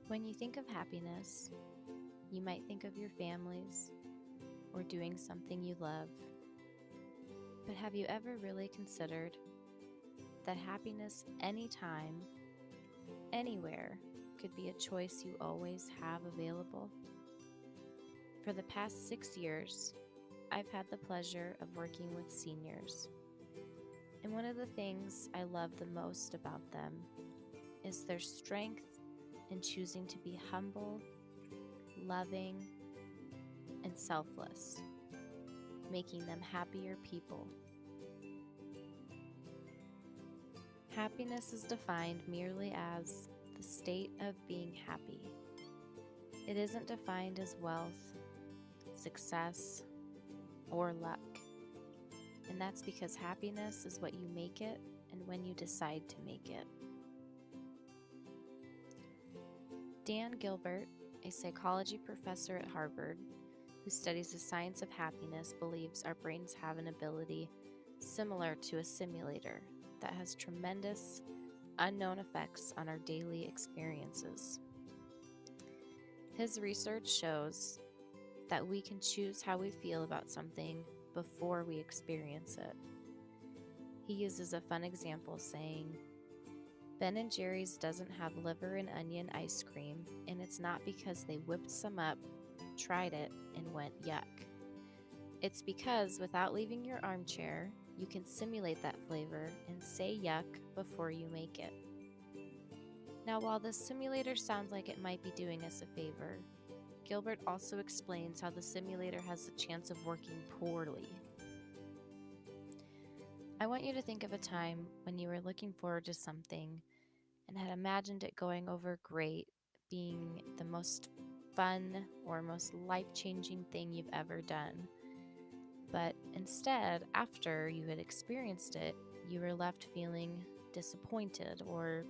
When you think of happiness, you might think of your families or doing something you love. But have you ever really considered that happiness anytime, anywhere, could be a choice you always have available? For the past 6 years, I've had the pleasure of working with seniors. And one of the things I love the most about them is their strength in choosing to be humble, loving, and selfless, making them happier people. Happiness is defined merely as the state of being happy. It isn't defined as wealth, success, or luck. And that's because happiness is what you make it and when you decide to make it. Dan Gilbert, a psychology professor at Harvard who studies the science of happiness, believes our brains have an ability similar to a simulator that has tremendous unknown effects on our daily experiences. His research shows that we can choose how we feel about something before we experience it. He uses a fun example saying, Ben & Jerry's doesn't have liver and onion ice cream, and it's not because they whipped some up, tried it, and went yuck. It's because without leaving your armchair, you can simulate that flavor and say yuck before you make it. Now, while the simulator sounds like it might be doing us a favor, Gilbert also explains how the simulator has a chance of working poorly. I want you to think of a time when you were looking forward to something and had imagined it going over great, being the most fun or most life-changing thing you've ever done. But instead, after you had experienced it, you were left feeling disappointed or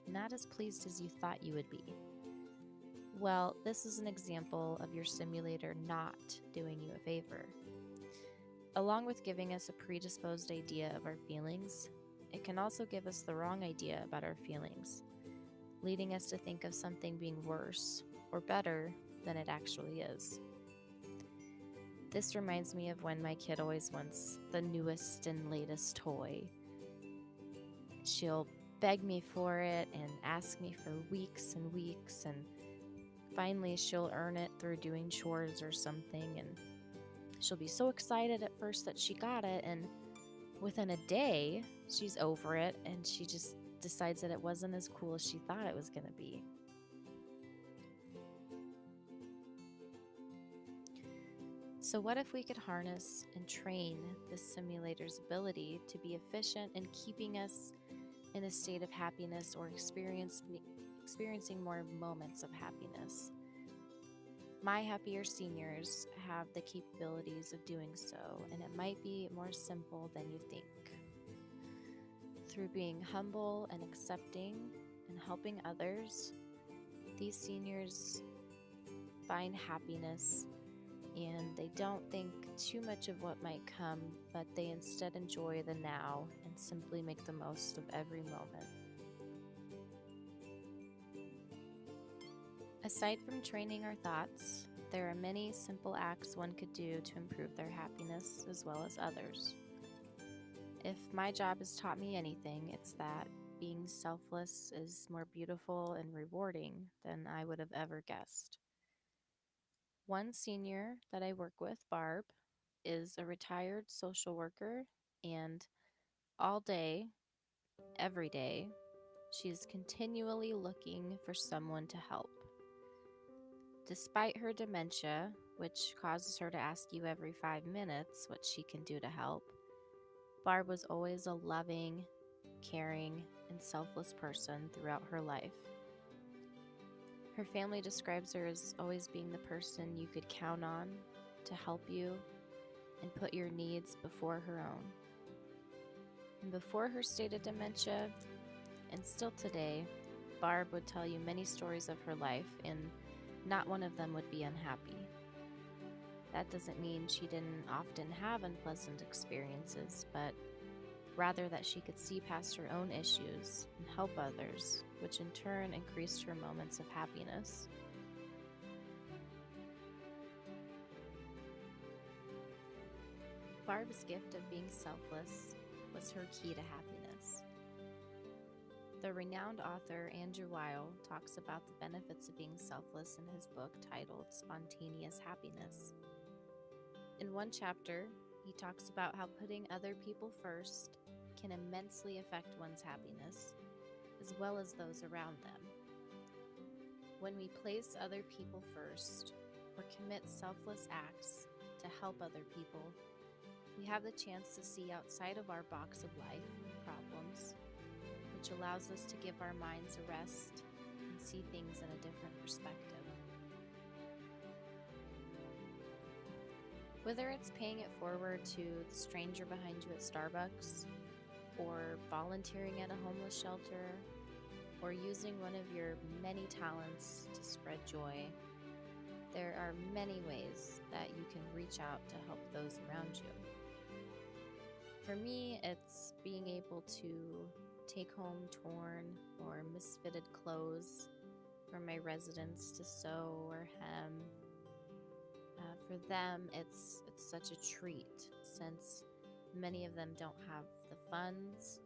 not as pleased as you thought you would be. Well, this is an example of your simulator not doing you a favor. Along with giving us a predisposed idea of our feelings, it can also give us the wrong idea about our feelings, leading us to think of something being worse or better than it actually is. This reminds me of when my kid always wants the newest and latest toy. She'll beg me for it and ask me for weeks and weeks, and finally she'll earn it through doing chores or something, and she'll be so excited at first that she got it, and within a day, she's over it and she just decides that it wasn't as cool as she thought it was going to be. So what if we could harness and train this simulator's ability to be efficient in keeping us in a state of happiness or experiencing more moments of happiness? My happier seniors have the capabilities of doing so, and it might be more simple than you think. Through being humble and accepting and helping others, these seniors find happiness, and they don't think too much of what might come, but they instead enjoy the now and simply make the most of every moment. Aside from training our thoughts, there are many simple acts one could do to improve their happiness as well as others. If my job has taught me anything, it's that being selfless is more beautiful and rewarding than I would have ever guessed. One senior that I work with, Barb, is a retired social worker, and all day, every day, she's continually looking for someone to help. Despite her dementia, which causes her to ask you every 5 minutes what she can do to help, Barb was always a loving, caring, and selfless person throughout her life. Her family describes her as always being the person you could count on to help you and put your needs before her own. And before her state of dementia, and still today, Barb would tell you many stories of her life, and not one of them would be unhappy. That doesn't mean she didn't often have unpleasant experiences, but rather that she could see past her own issues and help others, which in turn increased her moments of happiness. Barb's gift of being selfless was her key to happiness. The renowned author Andrew Weil talks about the benefits of being selfless in his book titled Spontaneous Happiness. In one chapter, he talks about how putting other people first can immensely affect one's happiness, as well as those around them. When we place other people first or commit selfless acts to help other people, we have the chance to see outside of our box of life problems, which allows us to give our minds a rest and see things in a different perspective. Whether it's paying it forward to the stranger behind you at Starbucks, or volunteering at a homeless shelter, or using one of your many talents to spread joy, there are many ways that you can reach out to help those around you. For me, it's being able to take home torn or misfitted clothes from my residents to sew or hem. For them, it's such a treat since many of them don't have the funds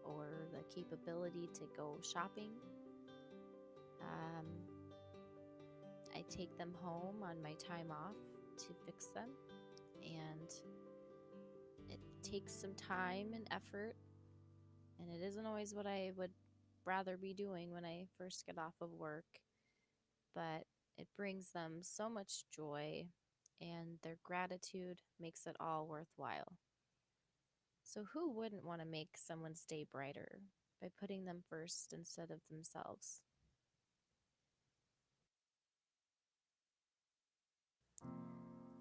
or the capability to go shopping. I take them home on my time off to fix them, and it takes some time and effort, and it isn't always what I would rather be doing when I first get off of work, but it brings them so much joy, and their gratitude makes it all worthwhile. So who wouldn't want to make someone's day brighter by putting them first instead of themselves?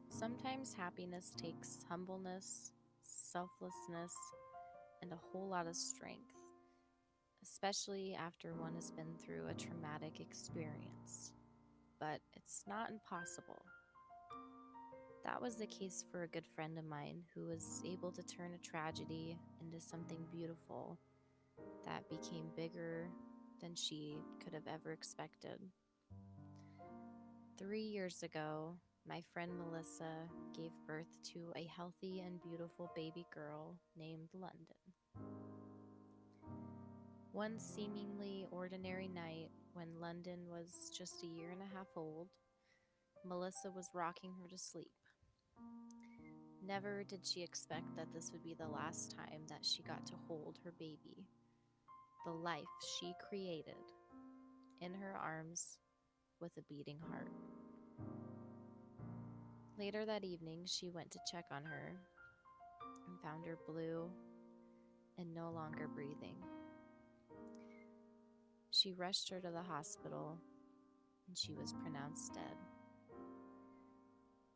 Sometimes happiness takes humbleness, selflessness, and a whole lot of strength, especially after one has been through a traumatic experience. But it's not impossible. That was the case for a good friend of mine who was able to turn a tragedy into something beautiful that became bigger than she could have ever expected. 3 years ago, my friend Melissa gave birth to a healthy and beautiful baby girl named London. One seemingly ordinary night, when London was just a year and a half old, Melissa was rocking her to sleep. Never did she expect that this would be the last time that she got to hold her baby, the life she created, in her arms with a beating heart. Later that evening, she went to check on her and found her blue and no longer breathing. She rushed her to the hospital, and she was pronounced dead.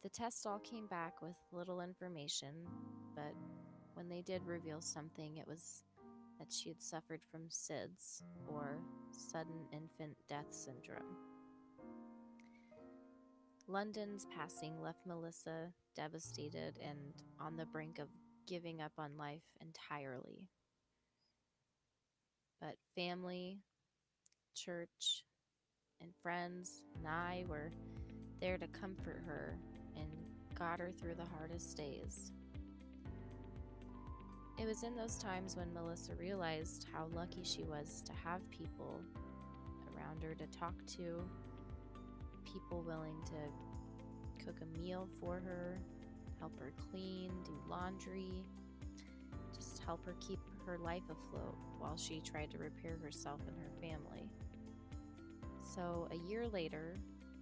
The tests all came back with little information, but when they did reveal something, it was that she had suffered from SIDS, or sudden infant death syndrome. London's passing left Melissa devastated and on the brink of giving up on life entirely. But family, church, and friends and I were there to comfort her and got her through the hardest days. It was in those times when Melissa realized how lucky she was to have people around her to talk to, people willing to cook a meal for her, help her clean, do laundry, just help her keep her life afloat while she tried to repair herself and her family. So a year later,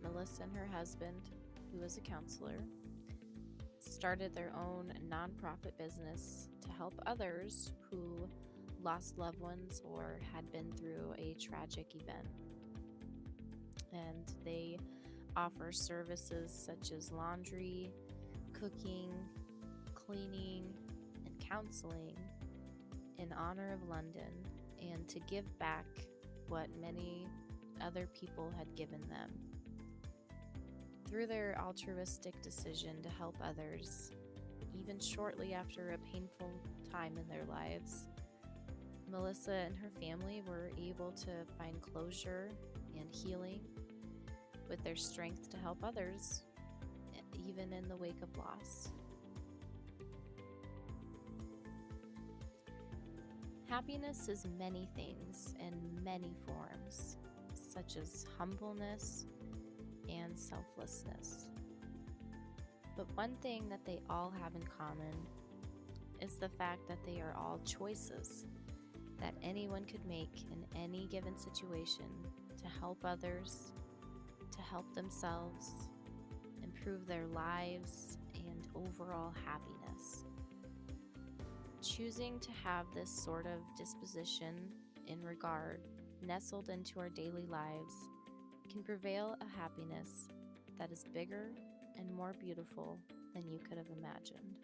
Melissa and her husband, who was a counselor, started their own nonprofit business to help others who lost loved ones or had been through a tragic event. And they offer services such as laundry, cooking, cleaning, and counseling in honor of London and to give back what many other people had given them. Through their altruistic decision to help others, even shortly after a painful time in their lives. Melissa and her family were able to find closure and healing with their strength to help others, even in the wake of loss. Happiness is many things in many forms, such as humbleness and selflessness. But one thing that they all have in common is the fact that they are all choices that anyone could make in any given situation to help others, to help themselves, improve their lives, and overall happiness. Choosing to have this sort of disposition in regard nestled into our daily lives can prevail a happiness that is bigger and more beautiful than you could have imagined.